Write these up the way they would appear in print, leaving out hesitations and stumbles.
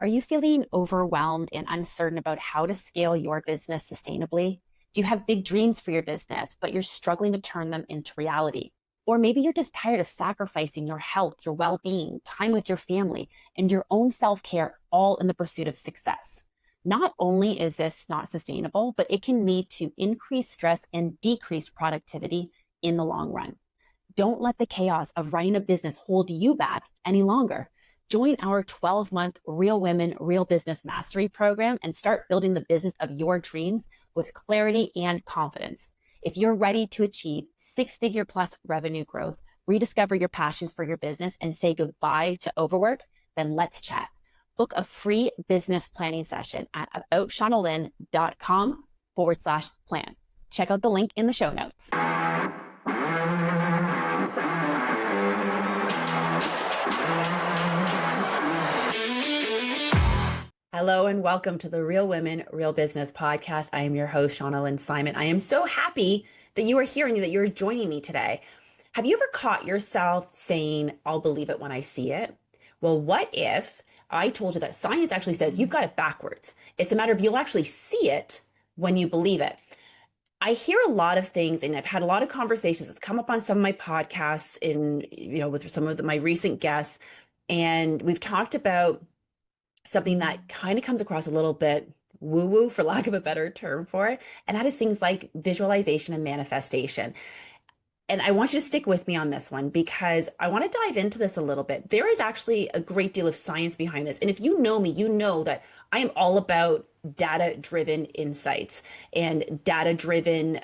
Are you feeling overwhelmed and uncertain about how to scale your business sustainably? Do you have big dreams for your business, but you're struggling to turn them into reality? Or maybe you're just tired of sacrificing your health, your well being, time with your family, and your own self care all in the pursuit of success. Not only is this not sustainable, but it can lead to increased stress and decreased productivity in the long run. Don't let the chaos of running a business hold you back any longer. Join our 12-month Real Women, Real Business Mastery program and start building the business of your dream with clarity and confidence. If you're ready to achieve six-figure plus revenue growth, rediscover your passion for your business, and say goodbye to overwork, then let's chat. Book a free business planning session at aboutshaunalynn.com/plan. Check out the link in the show notes. Hello and welcome to the Real Women, Real Business podcast. I am your host, Shauna Lynn Simon. I am so happy that you are here and that you're joining me today. Have you ever caught yourself saying, I'll believe it when I see it? Well, what if I told you that science actually says you've got it backwards? It's a matter of you'll actually see it when you believe it. I hear a lot of things, and I've had a lot of conversations. It's come up on some of my podcasts with some of my recent guests, and we've talked about something that kind of comes across a little bit woo-woo, for lack of a better term for it, and that is things like visualization and manifestation. And I want you to stick with me on this one because I want to dive into this a little bit. There is actually a great deal of science behind this. And if you know me, you know that I am all about data-driven insights and data-driven,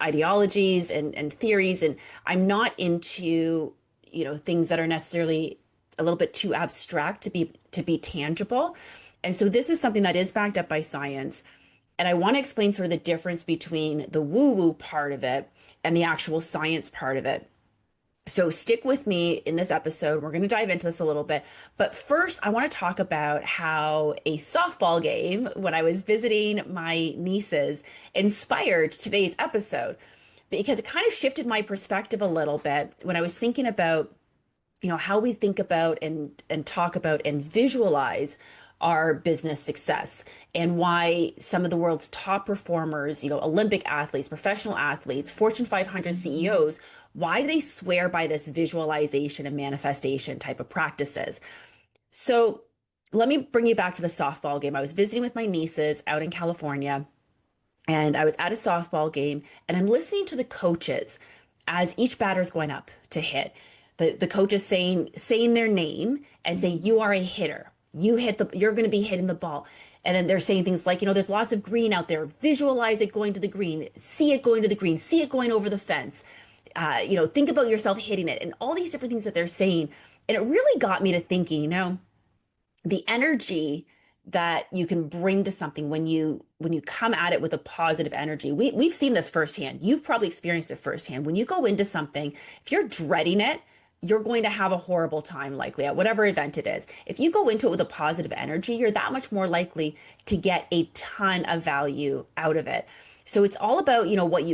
ideologies and theories. And I'm not into, things that are necessarily a little bit too abstract to be tangible. And so this is something that is backed up by science. And I want to explain sort of the difference between the woo-woo part of it and the actual science part of it. So stick with me in this episode. We're going to dive into this a little bit. But first, I want to talk about how a softball game, when I was visiting my nieces, inspired today's episode, because it kind of shifted my perspective a little bit when I was thinking about how we think about and talk about and visualize our business success, and why some of the world's top performers, Olympic athletes, professional athletes, Fortune 500 CEOs, why do they swear by this visualization and manifestation type of practices? So let me bring you back to the softball game. I was visiting with my nieces out in California, and I was at a softball game, and I'm listening to the coaches as each batter is going up to hit. The coach is saying their name and saying, you are a hitter. You're going to be hitting the ball. And then they're saying things like, there's lots of green out there. Visualize it going to the green. See it going to the green. See it going over the fence. Think about yourself hitting it. And all these different things that they're saying. And it really got me to thinking, the energy that you can bring to something when you come at it with a positive energy. We've seen this firsthand. You've probably experienced it firsthand. When you go into something, if you're dreading it, you're going to have a horrible time likely at whatever event it is. If you go into it with a positive energy, you're that much more likely to get a ton of value out of it. So it's all about,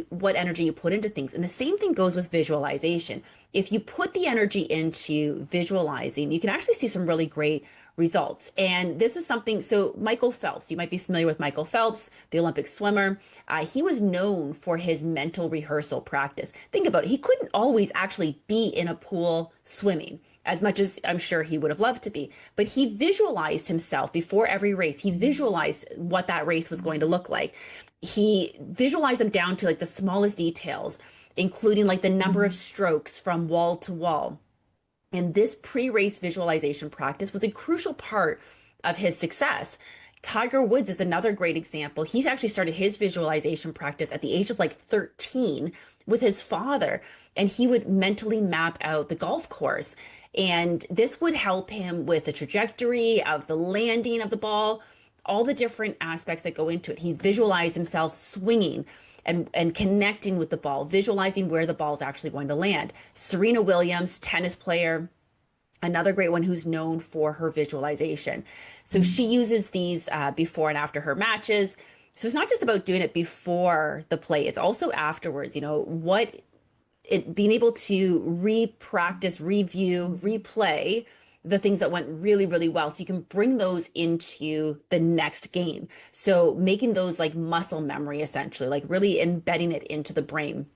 what energy you put into things. And the same thing goes with visualization. If you put the energy into visualizing, you can actually see some really great results. And this is something, so Michael Phelps, you might be familiar with Michael Phelps, the Olympic swimmer. He was known for his mental rehearsal practice. Think about it. He couldn't always actually be in a pool swimming, as much as I'm sure he would have loved to be. But he visualized himself before every race. He visualized what that race was going to look like. He visualized them down to like the smallest details, including like the number of strokes from wall to wall. And this pre-race visualization practice was a crucial part of his success. Tiger Woods is another great example. He's actually started his visualization practice at the age of like 13 with his father, and he would mentally map out the golf course. And this would help him with the trajectory of the landing of the ball, all the different aspects that go into it. He visualized himself swinging and connecting with the ball, visualizing where the ball is actually going to land. Serena Williams, tennis player, another great one who's known for her visualization. So she uses these before and after her matches. So it's not just about doing it before the play, it's also afterwards, being able to re-practice, review, replay the things that went really, really well. So you can bring those into the next game. So making those like muscle memory, essentially, like really embedding it into the brain.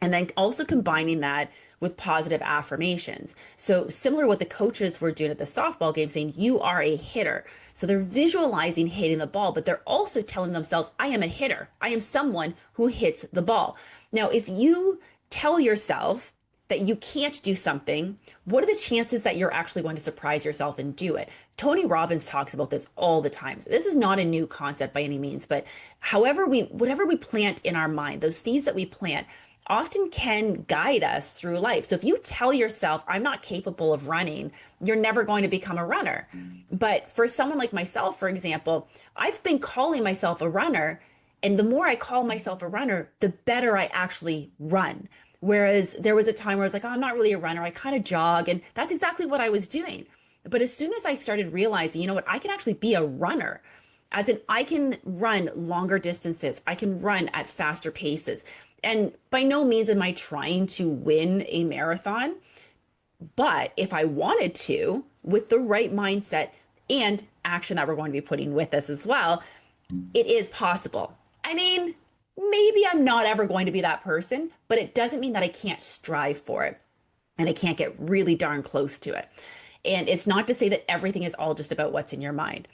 And then also combining that with positive affirmations. So similar to what the coaches were doing at the softball game, saying you are a hitter. So they're visualizing hitting the ball, but they're also telling themselves, I am a hitter. I am someone who hits the ball. Now, if you tell yourself that you can't do something, what are the chances that you're actually going to surprise yourself and do it? Tony Robbins talks about this all the time. So this is not a new concept by any means, but whatever we plant in our mind, those seeds that we plant often can guide us through life. So if you tell yourself, I'm not capable of running, you're never going to become a runner. But for someone like myself, for example, I've been calling myself a runner. And the more I call myself a runner, the better I actually run. Whereas there was a time where I was like, oh, I'm not really a runner. I kind of jog. And that's exactly what I was doing. But as soon as I started realizing, you know what, I can actually be a runner. As in, I can run longer distances. I can run at faster paces. And by no means am I trying to win a marathon. But if I wanted to, with the right mindset and action that we're going to be putting with this as well, it is possible. I mean, maybe I'm not ever going to be that person, but it doesn't mean that I can't strive for it and I can't get really darn close to it. And it's not to say that everything is all just about what's in your mind.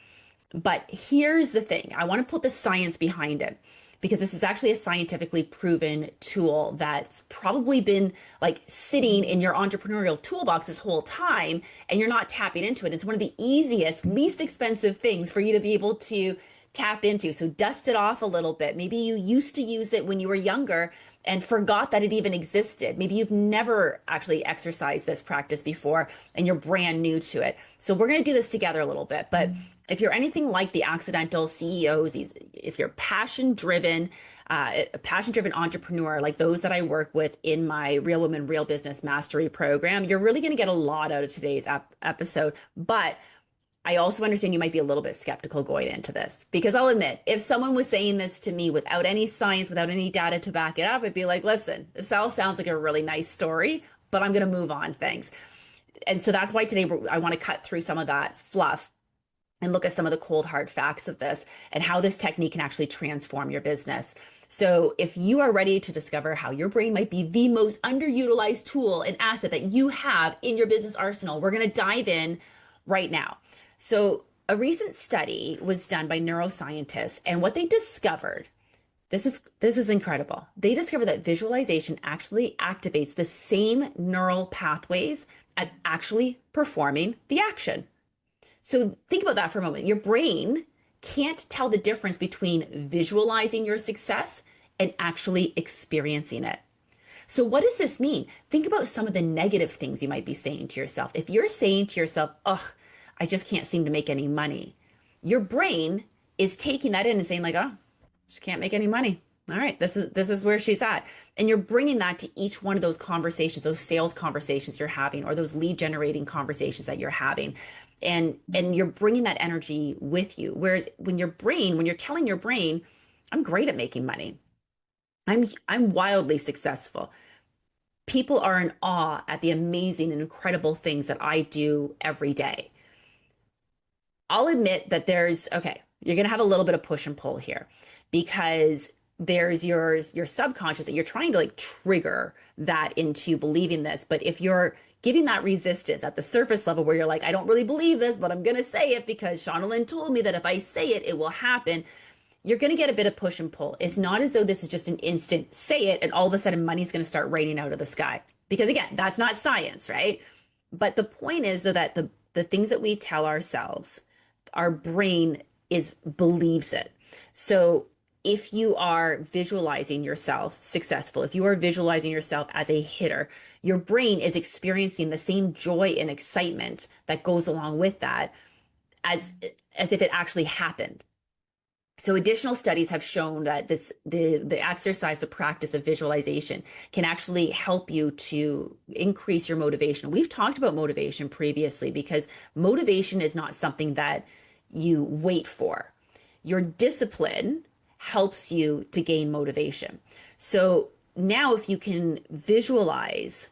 But here's the thing. I want to put the science behind it because this is actually a scientifically proven tool that's probably been like sitting in your entrepreneurial toolbox this whole time and you're not tapping into it. It's one of the easiest, least expensive things for you to be able to tap into. So dust it off a little bit. Maybe you used to use it when you were younger and forgot that it even existed. Maybe you've never actually exercised this practice before and you're brand new to it. So we're going to do this together a little bit. But if you're anything like the accidental CEOs, if you're a passion-driven entrepreneur like those that I work with in my Real Women, Real Business Mastery program, you're really going to get a lot out of today's episode. But I also understand you might be a little bit skeptical going into this because I'll admit, if someone was saying this to me without any science, without any data to back it up, I'd be like, listen, this all sounds like a really nice story, but I'm going to move on. Thanks. And so that's why today I want to cut through some of that fluff and look at some of the cold hard facts of this and how this technique can actually transform your business. So if you are ready to discover how your brain might be the most underutilized tool and asset that you have in your business arsenal, we're going to dive in right now. So a recent study was done by neuroscientists, and what they discovered, this is incredible. They discovered that visualization actually activates the same neural pathways as actually performing the action. So think about that for a moment. Your brain can't tell the difference between visualizing your success and actually experiencing it. So what does this mean? Think about some of the negative things you might be saying to yourself. If you're saying to yourself, ugh, I just can't seem to make any money, your brain is taking that in and saying like, oh, she can't make any money. All right, this is where she's at. And you're bringing that to each one of those conversations, those sales conversations you're having, or those lead generating conversations that you're having. And you're bringing that energy with you. Whereas when you're telling your brain, I'm great at making money. I'm wildly successful. People are in awe at the amazing and incredible things that I do every day. I'll admit that you're going to have a little bit of push and pull here because there's your subconscious that you're trying to like trigger that into believing this. But if you're giving that resistance at the surface level where you're like, I don't really believe this, but I'm going to say it because Shauna Lynn told me that if I say it, it will happen. You're going to get a bit of push and pull. It's not as though this is just an instant say it and all of a sudden money's going to start raining out of the sky. Because again, that's not science, right? But the point is though that the things that we tell ourselves, our brain believes it. So if you are visualizing yourself successful, if you are visualizing yourself as a hitter, your brain is experiencing the same joy and excitement that goes along with that as if it actually happened. So additional studies have shown that the exercise, the practice of visualization can actually help you to increase your motivation. We've talked about motivation previously because motivation is not something that you wait for. Your discipline helps you to gain motivation. So now if you can visualize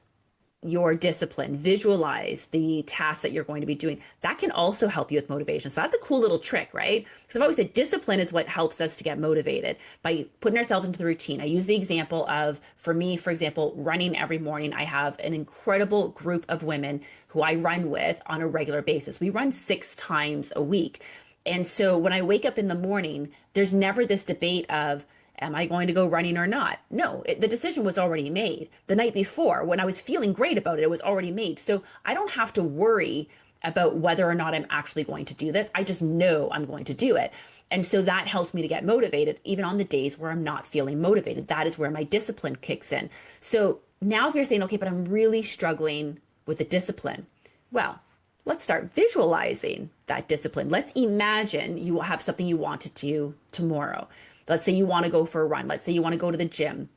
your discipline, visualize the tasks that you're going to be doing. That can also help you with motivation. So that's a cool little trick, right? Because I've always said discipline is what helps us to get motivated by putting ourselves into the routine. I use the example of, for me, for example, running every morning. I have an incredible group of women who I run with on a regular basis. We run 6 times a week. And so when I wake up in the morning, there's never this debate of, am I going to go running or not? No, the decision was already made the night before. When I was feeling great about it, it was already made. So I don't have to worry about whether or not I'm actually going to do this. I just know I'm going to do it. And so that helps me to get motivated, even on the days where I'm not feeling motivated. That is where my discipline kicks in. So now if you're saying, okay, but I'm really struggling with the discipline, well, let's start visualizing that discipline. Let's imagine you will have something you want to do tomorrow. Let's say you want to go for a run. Let's say you want to go to the gym.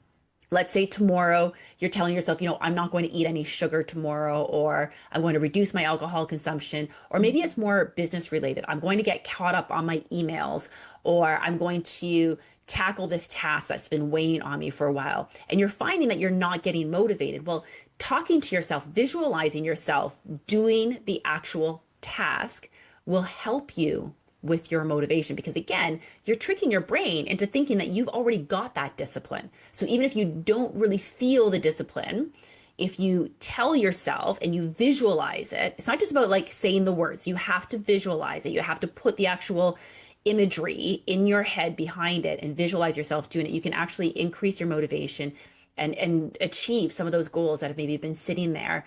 Let's say tomorrow you're telling yourself, I'm not going to eat any sugar tomorrow, or I'm going to reduce my alcohol consumption, or maybe it's more business related. I'm going to get caught up on my emails, or I'm going to tackle this task that's been weighing on me for a while. And you're finding that you're not getting motivated. Well, talking to yourself, visualizing yourself doing the actual task will help you with your motivation, because again, you're tricking your brain into thinking that you've already got that discipline. So even if you don't really feel the discipline, if you tell yourself and you visualize it, it's not just about like saying the words. You have to visualize it. You have to put the actual imagery in your head behind it and visualize yourself doing it. You can actually increase your motivation and achieve some of those goals that have maybe been sitting there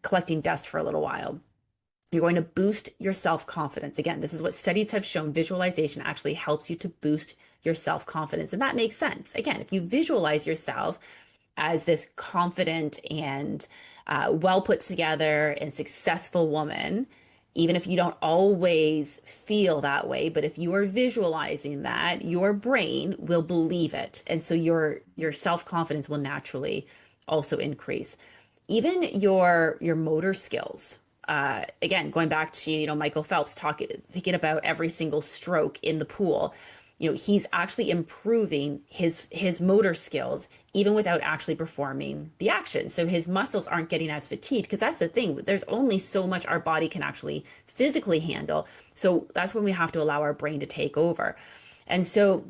collecting dust for a little while. You're going to boost your self-confidence. Again, this is what studies have shown. Visualization actually helps you to boost your self-confidence. And that makes sense. Again, if you visualize yourself as this confident and well put together and successful woman, even if you don't always feel that way, but if you are visualizing that, your brain will believe it. And so your self-confidence will naturally also increase. Even your motor skills. Again, going back to, Michael Phelps thinking about every single stroke in the pool, he's actually improving his motor skills even without actually performing the action. So his muscles aren't getting as fatigued, because that's the thing. There's only so much our body can actually physically handle. So that's when we have to allow our brain to take over. And so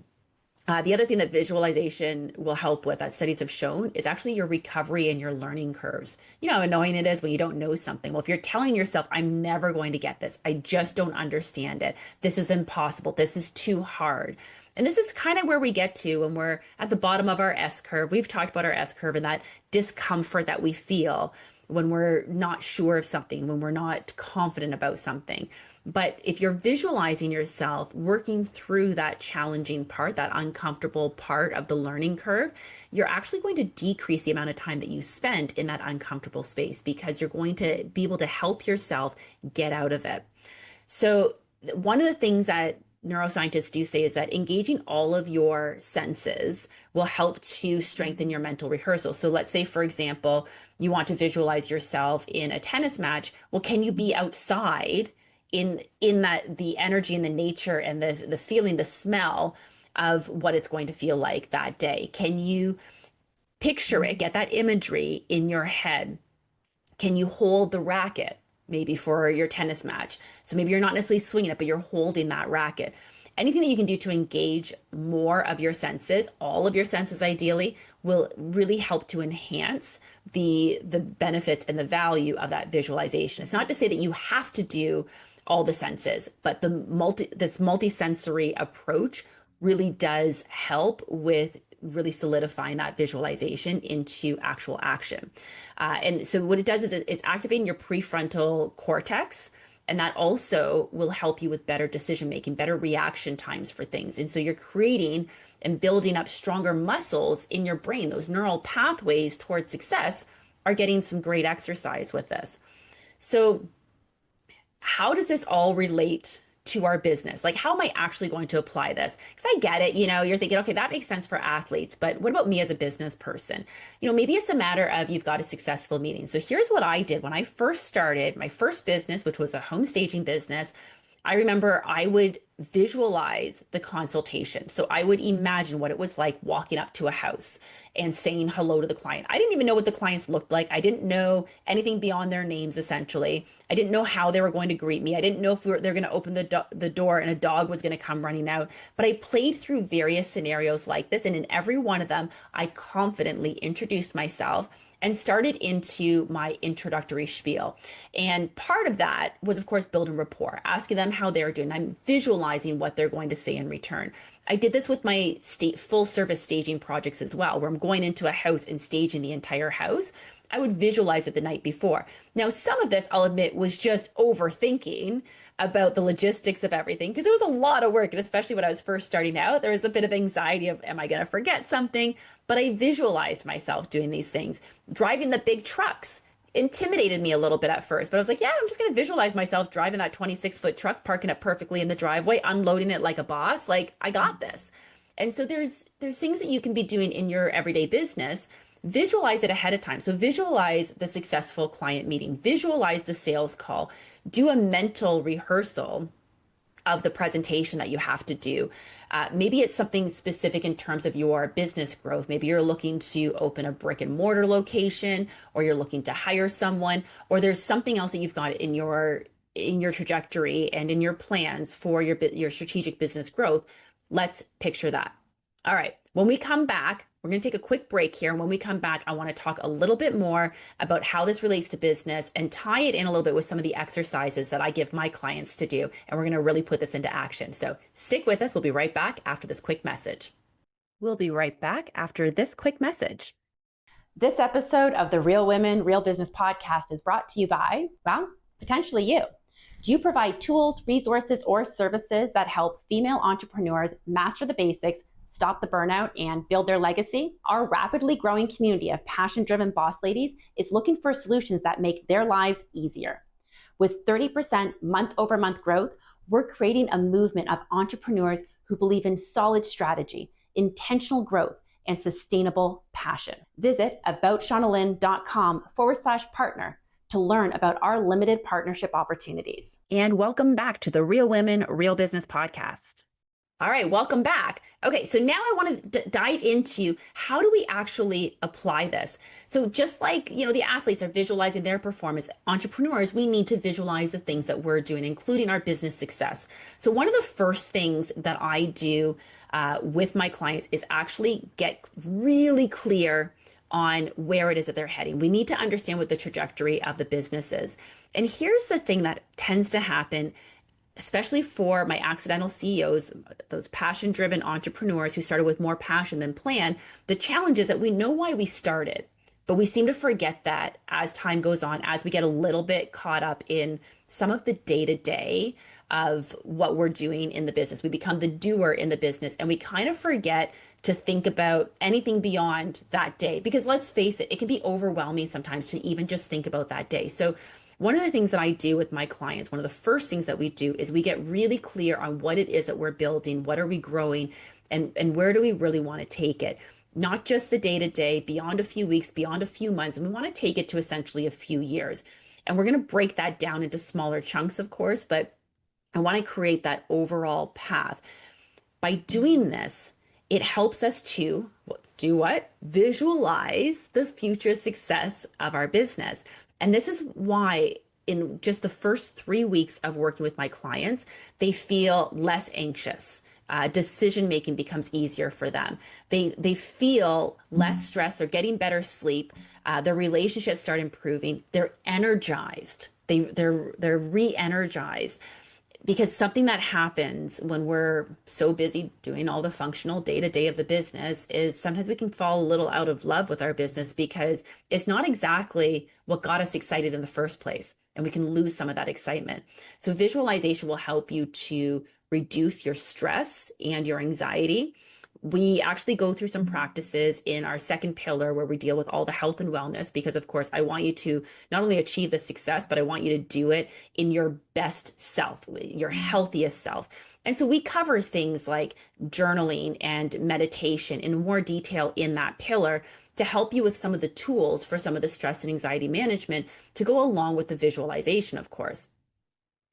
the other thing that visualization will help with, that studies have shown, is actually your recovery and your learning curves. How annoying it is when you don't know something. Well, if you're telling yourself, I'm never going to get this, I just don't understand it, this is impossible, this is too hard. And this is kind of where we get to when we're at the bottom of our S curve. We've talked about our S curve and that discomfort that we feel when we're not sure of something, when we're not confident about something. But if you're visualizing yourself working through that challenging part, that uncomfortable part of the learning curve, you're actually going to decrease the amount of time that you spend in that uncomfortable space, because you're going to be able to help yourself get out of it. So one of the things that neuroscientists do say is that engaging all of your senses will help to strengthen your mental rehearsal. So let's say, for example, you want to visualize yourself in a tennis match. Well, can you be outside in that, the energy and the nature and the feeling, the smell of what it's going to feel like that day? Can you picture it, get that imagery in your head? Can you hold the racket maybe for your tennis match? So maybe you're not necessarily swinging it, but you're holding that racket. Anything that you can do to engage more of your senses, all of your senses ideally, will really help to enhance the benefits and the value of that visualization. It's not to say that you have to do all the senses, but this multisensory approach really does help with really solidifying that visualization into actual action. And so what it does is it's activating your prefrontal cortex, and that also will help you with better decision making, better reaction times for things. And so you're creating and building up stronger muscles in your brain. Those neural pathways towards success are getting some great exercise with this. So how does this all relate to our business? Like, how am I actually going to apply this? Because I get it, you're thinking, okay, that makes sense for athletes, but what about me as a business person? Maybe it's a matter of you've got a successful meeting. So here's what I did when I first started my first business, which was a home staging business. I remember I would visualize the consultation. So I would imagine what it was like walking up to a house and saying hello to the client. I didn't even know what the clients looked like. I didn't know anything beyond their names, essentially. I didn't know how they were going to greet me. I didn't know if they're going to open the door and a dog was going to come running out. But I played through various scenarios like this. And in every one of them, I confidently introduced myself and started into my introductory spiel. And part of that was, of course, building rapport, asking them how they're doing. I'm visualizing what they're going to say in return. I did this with my full service staging projects as well, where I'm going into a house and staging the entire house. I would visualize it the night before. Now, some of this, I'll admit, was just overthinking about the logistics of everything because it was a lot of work. And especially when I was first starting out, there was a bit of anxiety of, am I going to forget something? But I visualized myself doing these things. Driving the big trucks intimidated me a little bit at first, but I was like, yeah, I'm just going to visualize myself driving that 26-foot truck, parking it perfectly in the driveway, unloading it like a boss. Like, I got this. And so there's things that you can be doing in your everyday business. Visualize it ahead of time. So visualize the successful client meeting, visualize the sales call, do a mental rehearsal of the presentation that you have to do. Maybe it's something specific in terms of your business growth. Maybe you're looking to open a brick and mortar location, or you're looking to hire someone, or there's something else that you've got in your trajectory and in your plans for your strategic business growth. Let's picture that. All right. When we come back, we're going to take a quick break here. And when we come back, I want to talk a little bit more about how this relates to business and tie it in a little bit with some of the exercises that I give my clients to do. And we're going to really put this into action. So stick with us. We'll be right back after this quick message. We'll be right back after this quick message. This episode of the Real Women, Real Business podcast is brought to you by, well, potentially you. Do you provide tools, resources, or services that help female entrepreneurs master the basics, stop the burnout, and build their legacy? Our rapidly growing community of passion-driven boss ladies is looking for solutions that make their lives easier. With 30% month-over-month growth, we're creating a movement of entrepreneurs who believe in solid strategy, intentional growth, and sustainable passion. Visit aboutShaunaLynn.com/partner to learn about our limited partnership opportunities. And welcome back to the Real Women, Real Business podcast. All right, welcome back. Okay, so now I want to dive into how do we actually apply this? So just like, the athletes are visualizing their performance, entrepreneurs, we need to visualize the things that we're doing, including our business success. So one of the first things that I do with my clients is actually get really clear on where it is that they're heading. We need to understand what the trajectory of the business is. And here's the thing that tends to happen, especially for my accidental CEOs, those passion-driven entrepreneurs who started with more passion than plan. The challenge is that we know why we started, but we seem to forget that as time goes on, as we get a little bit caught up in some of the day-to-day of what we're doing in the business. We become the doer in the business, and we kind of forget to think about anything beyond that day. Because let's face it, it can be overwhelming sometimes to even just think about that day. So one of the things that I do with my clients, one of the first things that we do is we get really clear on what it is that we're building, what are we growing, and where do we really want to take it? Not just the day-to-day, beyond a few weeks, beyond a few months, and we want to take it to essentially a few years. And we're going to break that down into smaller chunks, of course, but I want to create that overall path. By doing this, it helps us to do what? Visualize the future success of our business. And this is why in just the first 3 weeks of working with my clients, they feel less anxious. Decision-making becomes easier for them. They feel less stressed. They're getting better sleep. Their relationships start improving. They're energized. They're re-energized. Because something that happens when we're so busy doing all the functional day-to-day of the business is sometimes we can fall a little out of love with our business because it's not exactly what got us excited in the first place, and we can lose some of that excitement. So visualization will help you to reduce your stress and your anxiety. We actually go through some practices in our second pillar where we deal with all the health and wellness, because of course I want you to not only achieve the success, but I want you to do it in your best self, your healthiest self. And so we cover things like journaling and meditation in more detail in that pillar to help you with some of the tools for some of the stress and anxiety management to go along with the visualization, of course.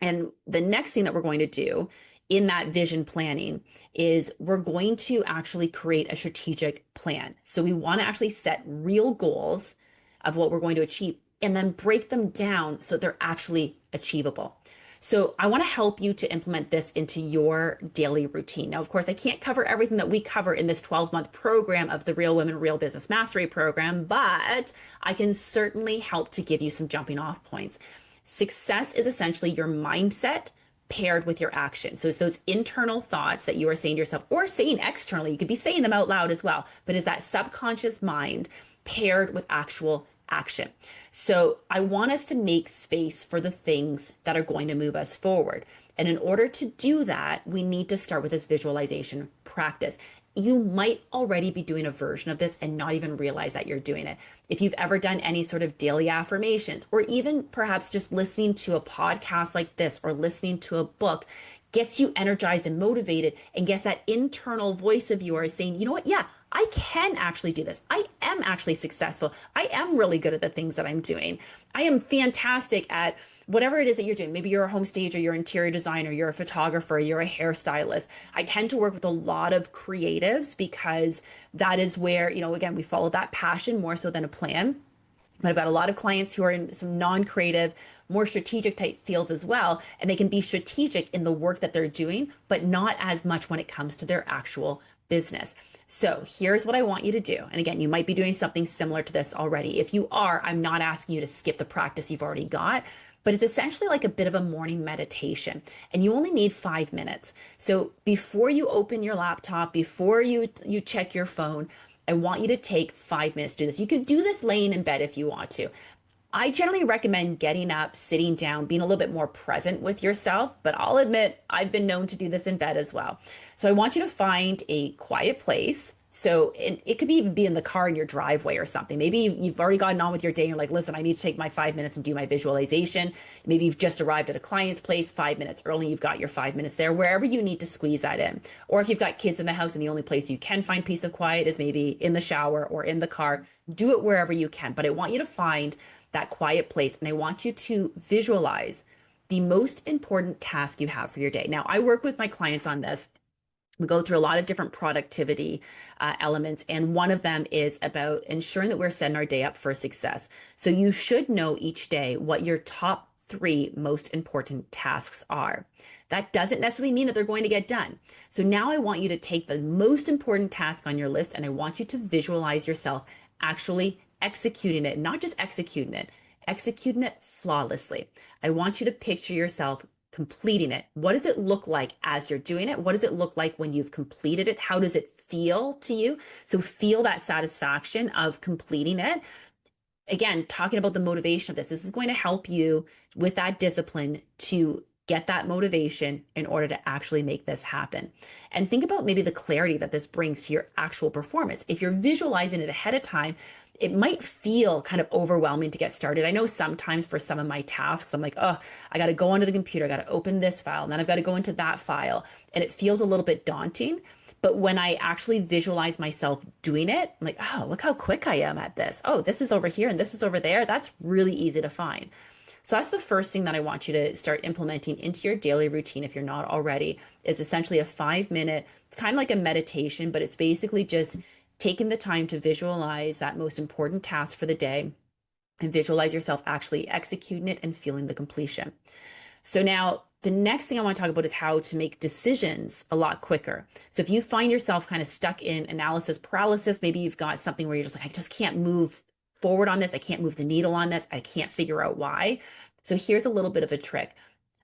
And the next thing that we're going to do in that vision planning is we're going to actually create a strategic plan. So we want to actually set real goals of what we're going to achieve and then break them down so they're actually achievable. So I want to help you to implement this into your daily routine. Now, of course, I can't cover everything that we cover in this 12-month program of the Real Women, Real Business Mastery program, but I can certainly help to give you some jumping off points. Success is essentially your mindset paired with your action. So it's those internal thoughts that you are saying to yourself or saying externally. You could be saying them out loud as well, but it's that subconscious mind paired with actual action. So I want us to make space for the things that are going to move us forward. And in order to do that, we need to start with this visualization practice. You might already be doing a version of this and not even realize that you're doing it. If you've ever done any sort of daily affirmations, or even perhaps just listening to a podcast like this or listening to a book, gets you energized and motivated and gets that internal voice of yours saying, you know what? Yeah, I can actually do this. I am actually successful. I am really good at the things that I'm doing. I am fantastic at whatever it is that you're doing. Maybe you're a home stager, you're an interior designer, you're a photographer, you're a hairstylist. I tend to work with a lot of creatives because that is where, again, we follow that passion more so than a plan. But I've got a lot of clients who are in some non-creative, more strategic type fields as well. And they can be strategic in the work that they're doing, but not as much when it comes to their actual business. So here's what I want you to do. And again, you might be doing something similar to this already. If you are, I'm not asking you to skip the practice you've already got, but it's essentially like a bit of a morning meditation. And you only need 5 minutes. So before you open your laptop, before you check your phone, I want you to take 5 minutes to do this. You can do this laying in bed if you want to. I generally recommend getting up, sitting down, being a little bit more present with yourself, but I'll admit I've been known to do this in bed as well. So I want you to find a quiet place. So it could even be in the car in your driveway or something. Maybe you've already gotten on with your day and you're like, listen, I need to take my 5 minutes and do my visualization. Maybe you've just arrived at a client's place 5 minutes early. You've got your 5 minutes there, wherever you need to squeeze that in. Or if you've got kids in the house and the only place you can find peace of quiet is maybe in the shower or in the car, do it wherever you can. But I want you to find that quiet place and I want you to visualize the most important task you have for your day. Now, I work with my clients on this. We go through a lot of different productivity elements, and one of them is about ensuring that we're setting our day up for success. So you should know each day what your top 3 most important tasks are. That doesn't necessarily mean that they're going to get done. So now I want you to take the most important task on your list, and I want you to visualize yourself actually executing it, not just executing it flawlessly. I want you to picture yourself completing it. What does it look like as you're doing it? What does it look like when you've completed it? How does it feel to you? So feel that satisfaction of completing it. Again, talking about the motivation of this is going to help you with that discipline to get that motivation in order to actually make this happen. And think about maybe the clarity that this brings to your actual performance. If you're visualizing it ahead of time, it might feel kind of overwhelming to get started. I know sometimes for some of my tasks, I'm like, oh, I got to go onto the computer, I got to open this file, and then I've got to go into that file. And it feels a little bit daunting. But when I actually visualize myself doing it, I'm like, oh, look how quick I am at this. Oh, this is over here and this is over there. That's really easy to find. So that's the first thing that I want you to start implementing into your daily routine if you're not already, is essentially a 5-minute, it's kind of like a meditation, but it's basically just taking the time to visualize that most important task for the day and visualize yourself actually executing it and feeling the completion. So now the next thing I want to talk about is how to make decisions a lot quicker. So if you find yourself kind of stuck in analysis paralysis, maybe you've got something where you're just like, I just can't move forward on this. I can't move the needle on this. I can't figure out why. So here's a little bit of a trick.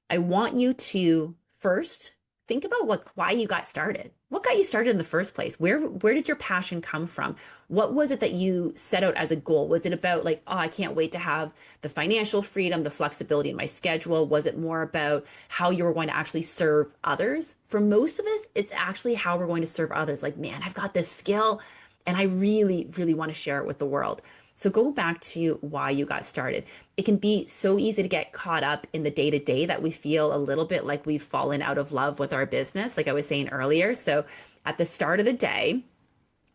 I want you to first think about why you got started. What got you started in the first place? Where did your passion come from? What was it that you set out as a goal? Was it about like, oh, I can't wait to have the financial freedom, the flexibility in my schedule? Was it more about how you were going to actually serve others? For most of us, it's actually how we're going to serve others. Like, man, I've got this skill and I really, really want to share it with the world. So go back to why you got started. It can be so easy to get caught up in the day-to-day that we feel a little bit like we've fallen out of love with our business, like I was saying earlier. So at the start of the day,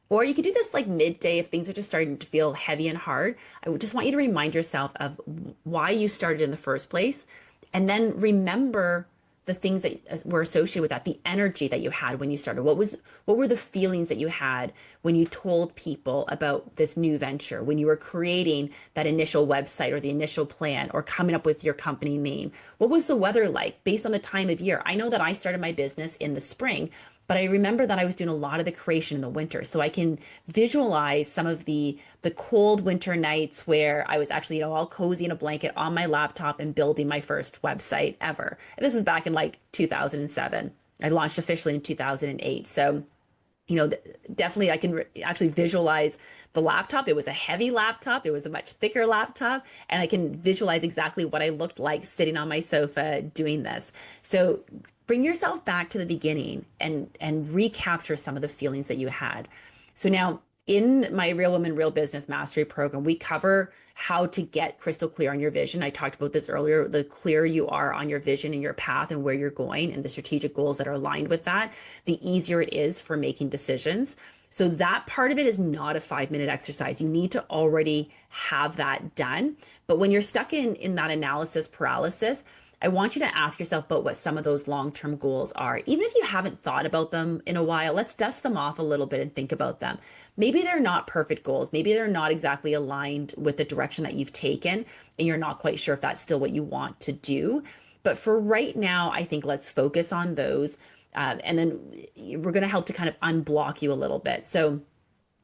or you could do this like midday if things are just starting to feel heavy and hard. I would just want you to remind yourself of why you started in the first place, and then remember the things that were associated with that, the energy that you had when you started. What were the feelings that you had when you told people about this new venture, when you were creating that initial website or the initial plan or coming up with your company name? What was the weather like based on the time of year? I know that I started my business in the spring, but I remember that I was doing a lot of the creation in the winter. So I can visualize some of the cold winter nights where I was actually, all cozy in a blanket on my laptop and building my first website ever. And this is back in like 2007. I launched officially in 2008. So definitely I can actually visualize the laptop. It was a heavy laptop. It was a much thicker laptop. And I can visualize exactly what I looked like sitting on my sofa doing this. So bring yourself back to the beginning and recapture some of the feelings that you had. So now in my Real Women, Real Business Mastery program, we cover how to get crystal clear on your vision. I talked about this earlier. The clearer you are on your vision and your path and where you're going and the strategic goals that are aligned with that, the easier it is for making decisions. So that part of it is not a 5-minute exercise. You need to already have that done. But when you're stuck in that analysis paralysis, I want you to ask yourself about what some of those long-term goals are. Even if you haven't thought about them in a while, let's dust them off a little bit and think about them. Maybe they're not perfect goals. Maybe they're not exactly aligned with the direction that you've taken, and you're not quite sure if that's still what you want to do. But for right now, I think let's focus on those. And then we're going to help to kind of unblock you a little bit. So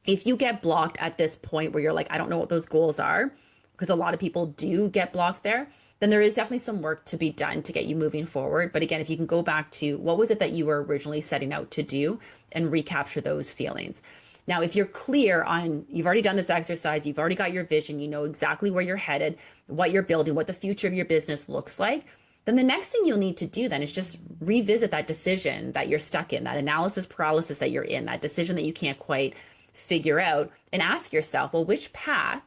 if you get blocked at this point where you're like, I don't know what those goals are, because a lot of people do get blocked there, then there is definitely some work to be done to get you moving forward. But again, if you can go back to what was it that you were originally setting out to do and recapture those feelings. Now, if you're clear on, you've already done this exercise, you've already got your vision, you know exactly where you're headed, what you're building, what the future of your business looks like, then the next thing you'll need to do then is just revisit that decision that you're stuck in, that analysis paralysis that you're in, that decision that you can't quite figure out, and ask yourself, well, which path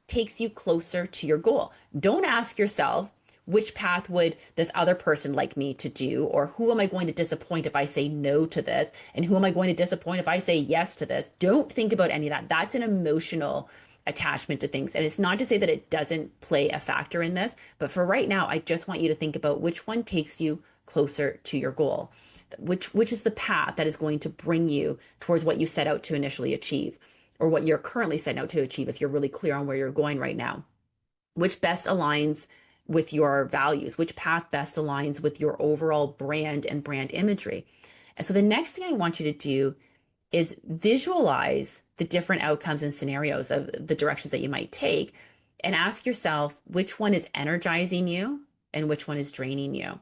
takes you closer to your goal? Don't ask yourself, which path would this other person like me to do? Or who am I going to disappoint if I say no to this? And who am I going to disappoint if I say yes to this? Don't think about any of that. That's an emotional attachment to things. And it's not to say that it doesn't play a factor in this, but for right now, I just want you to think about which one takes you closer to your goal, which is the path that is going to bring you towards what you set out to initially achieve, or what you're currently setting out to achieve if you're really clear on where you're going right now. Which best aligns with your values, which path best aligns with your overall brand and brand imagery. And so the next thing I want you to do is visualize the different outcomes and scenarios of the directions that you might take, and ask yourself which one is energizing you and which one is draining you.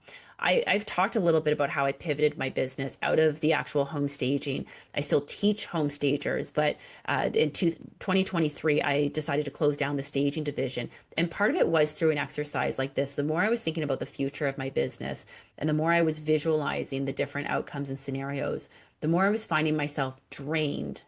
I've talked a little bit about how I pivoted my business out of the actual home staging. I still teach home stagers, but in 2023, I decided to close down the staging division. And part of it was through an exercise like this. The more I was thinking about the future of my business and the more I was visualizing the different outcomes and scenarios, the more I was finding myself drained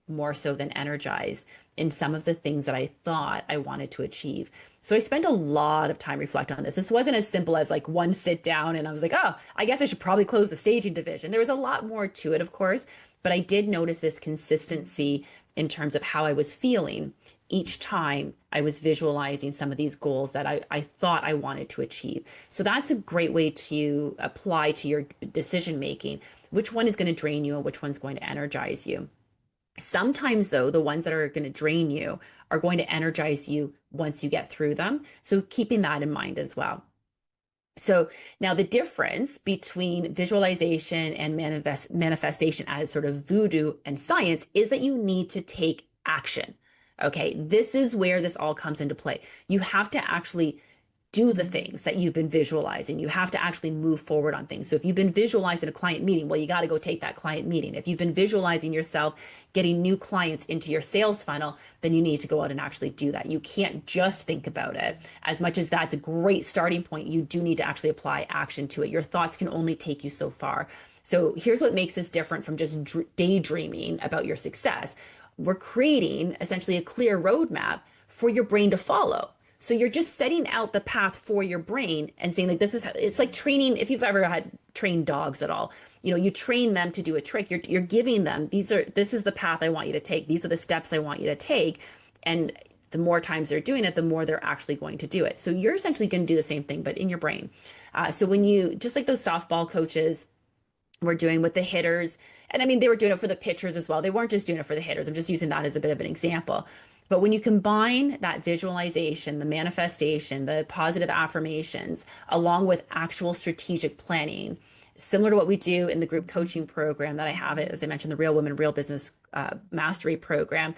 more so than energized in some of the things that I thought I wanted to achieve. So I spent a lot of time reflecting on this. This wasn't as simple as like one sit down and I was like, oh, I guess I should probably close the staging division. There was a lot more to it, of course, but I did notice this consistency in terms of how I was feeling each time I was visualizing some of these goals that I thought I wanted to achieve. So that's a great way to apply to your decision making. Which one is going to drain you and which one's going to energize you? Sometimes, though, the ones that are going to drain you are going to energize you once you get through them. So keeping that in mind as well. So now the difference between visualization and manifestation as sort of voodoo and science is that you need to take action. Okay, this is where this all comes into play. You have to actually do the things that you've been visualizing. You have to actually move forward on things. So if you've been visualizing a client meeting, well, you got to go take that client meeting. If you've been visualizing yourself getting new clients into your sales funnel, then you need to go out and actually do that. You can't just think about it. As much as that's a great starting point, you do need to actually apply action to it. Your thoughts can only take you so far. So here's what makes this different from just daydreaming about your success. We're creating essentially a clear roadmap for your brain to follow. So you're just setting out the path for your brain and saying like, it's like training. If you've ever had trained dogs at all, you train them to do a trick. You're giving them, this is the path I want you to take. These are the steps I want you to take. And the more times they're doing it, the more they're actually going to do it. So you're essentially going to do the same thing, but in your brain. So when you, just like those softball coaches were doing with the hitters, and I mean, they were doing it for the pitchers as well. They weren't just doing it for the hitters. I'm just using that as a bit of an example. But when you combine that visualization, the manifestation, the positive affirmations, along with actual strategic planning, similar to what we do in the group coaching program that I have, as I mentioned, the Real Women, Real Business Mastery program,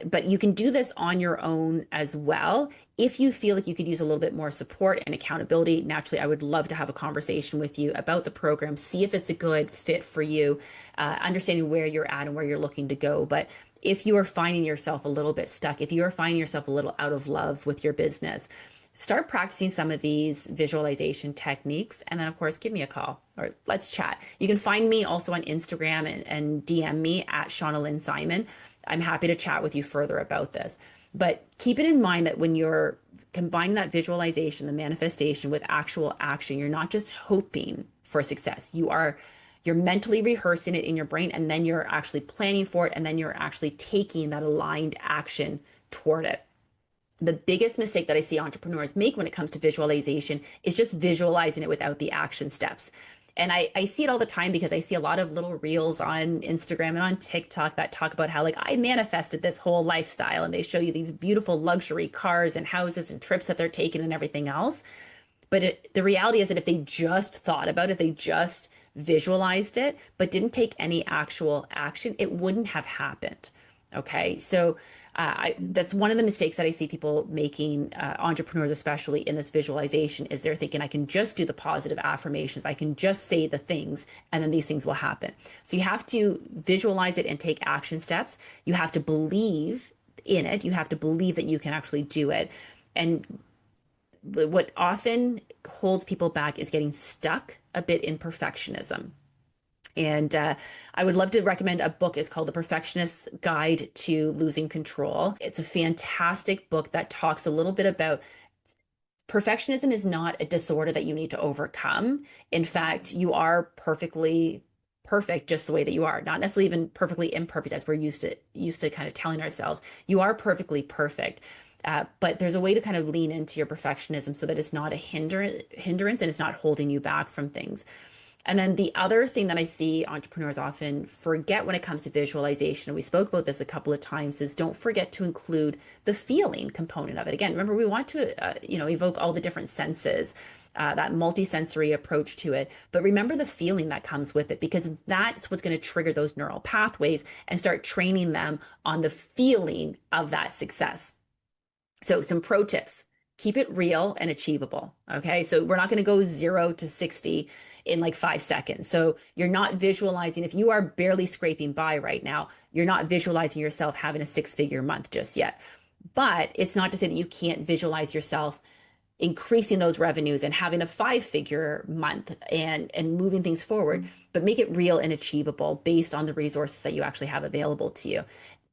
but you can do this on your own as well. If you feel like you could use a little bit more support and accountability, naturally, I would love to have a conversation with you about the program, see if it's a good fit for you, understanding where you're at and where you're looking to go. But if you are finding yourself a little bit stuck, if you are finding yourself a little out of love with your business, start practicing some of these visualization techniques. And then, of course, give me a call or let's chat. You can find me also on Instagram and DM me at Shauna Lynn Simon. I'm happy to chat with you further about this. But keep it in mind that when you're combining that visualization, the manifestation with actual action, you're not just hoping for success. You're mentally rehearsing it in your brain, and then you're actually planning for it, and then you're actually taking that aligned action toward it. The biggest mistake that I see entrepreneurs make when it comes to visualization is just visualizing it without the action steps. And I see it all the time because I see a lot of little reels on Instagram and on TikTok that talk about how, like, I manifested this whole lifestyle, and they show you these beautiful luxury cars and houses and trips that they're taking and everything else. But the reality is that if they just thought about it, they just visualized it, but didn't take any actual action, it wouldn't have happened. Okay. So that's one of the mistakes that I see people making, entrepreneurs, especially in this visualization, is they're thinking, I can just do the positive affirmations. I can just say the things, and then these things will happen. So you have to visualize it and take action steps. You have to believe in it. You have to believe that you can actually do it. And what often holds people back is getting stuck a bit in perfectionism. And I would love to recommend a book. It's called The Perfectionist's Guide to Losing Control. It's a fantastic book that talks a little bit about perfectionism is not a disorder that you need to overcome. In fact, you are perfectly perfect just the way that you are, not necessarily even perfectly imperfect as we're used to kind of telling ourselves. You are perfectly perfect. But there's a way to kind of lean into your perfectionism so that it's not a hindrance and it's not holding you back from things. And then the other thing that I see entrepreneurs often forget when it comes to visualization, and we spoke about this a couple of times, is don't forget to include the feeling component of it. Again, remember, we want to, evoke all the different senses, that multisensory approach to it. But remember the feeling that comes with it, because that's what's going to trigger those neural pathways and start training them on the feeling of that success. So some pro tips: keep it real and achievable. Okay. So we're not going to go 0 to 60 in like 5 seconds. So you're not visualizing, if you are barely scraping by right now, you're not visualizing yourself having a 6-figure month just yet. But it's not to say that you can't visualize yourself increasing those revenues and having a 5-figure month and moving things forward, but make it real and achievable based on the resources that you actually have available to you.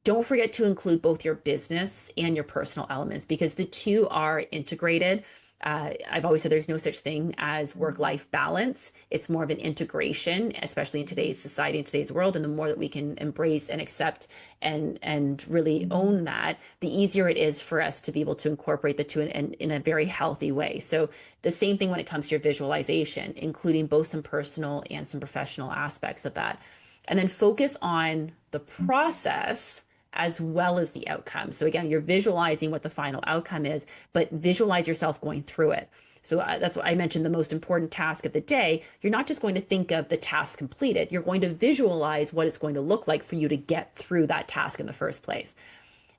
Don't forget to include both your business and your personal elements, because the two are integrated. I've always said there's no such thing as work-life balance. It's more of an integration, especially in today's society, in today's world. And the more that we can embrace and accept and really own that, the easier it is for us to be able to incorporate the two in a very healthy way. So the same thing when it comes to your visualization, including both some personal and some professional aspects of that. And then focus on the process as well as the outcome. So again, you're visualizing what the final outcome is, but visualize yourself going through it. So that's what I mentioned, the most important task of the day. You're not just going to think of the task completed. You're going to visualize what it's going to look like for you to get through that task in the first place.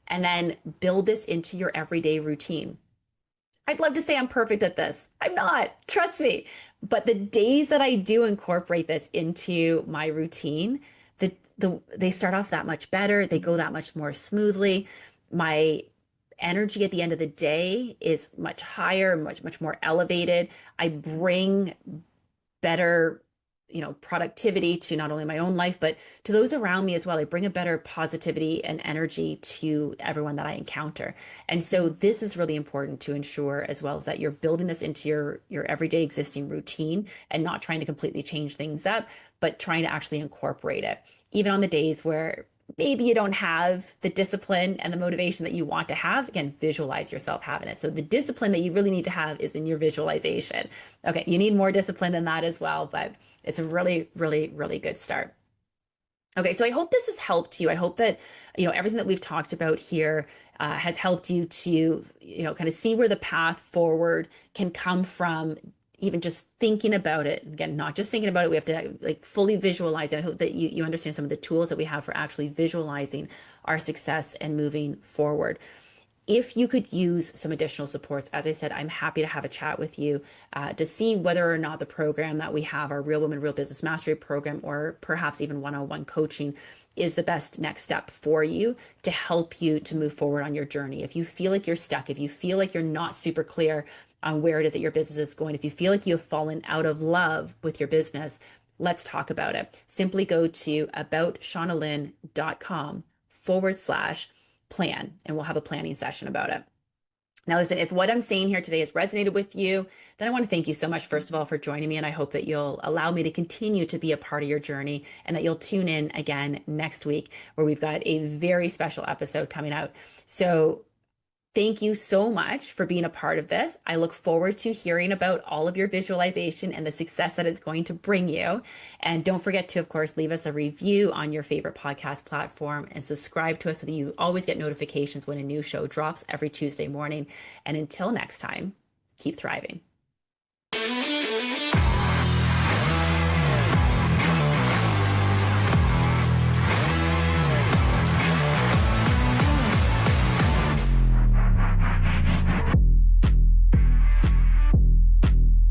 And then build this into your everyday routine. I'd love to say I'm perfect at this. I'm not, trust me. But the days that I do incorporate this into my routine, they start off that much better. They go that much more smoothly. My energy at the end of the day is much higher, much more elevated. I bring better, productivity to not only my own life, but to those around me as well. I bring a better positivity and energy to everyone that I encounter. And so this is really important to ensure as well, is that you're building this into your everyday existing routine and not trying to completely change things up, but trying to actually incorporate it. Even on the days where maybe you don't have the discipline and the motivation that you want to have, again, visualize yourself having it. So the discipline that you really need to have is in your visualization. Okay, you need more discipline than that as well, but it's a really, really, really good start. Okay, so I hope this has helped you. I hope that, everything that we've talked about here has helped you to, kind of see where the path forward can come from, even just thinking about it. Again, not just thinking about it, we have to like fully visualize it. I hope that you understand some of the tools that we have for actually visualizing our success and moving forward. If you could use some additional supports, as I said, I'm happy to have a chat with you to see whether or not the program that we have, our Real Women, Real Business Mastery program, or perhaps even one-on-one coaching, is the best next step for you to help you to move forward on your journey. If you feel like you're stuck, if you feel like you're not super clear on where it is that your business is going, if you feel like you have fallen out of love with your business, let's talk about it. Simply go to aboutshaunalynn.com/plan, and we'll have a planning session about it. Now, listen, if what I'm saying here today has resonated with you, then I want to thank you so much, first of all, for joining me. And I hope that you'll allow me to continue to be a part of your journey and that you'll tune in again next week, where we've got a very special episode coming out. So thank you so much for being a part of this. I look forward to hearing about all of your visualization and the success that it's going to bring you. And don't forget to, of course, leave us a review on your favorite podcast platform and subscribe to us so that you always get notifications when a new show drops every Tuesday morning. And until next time, keep thriving.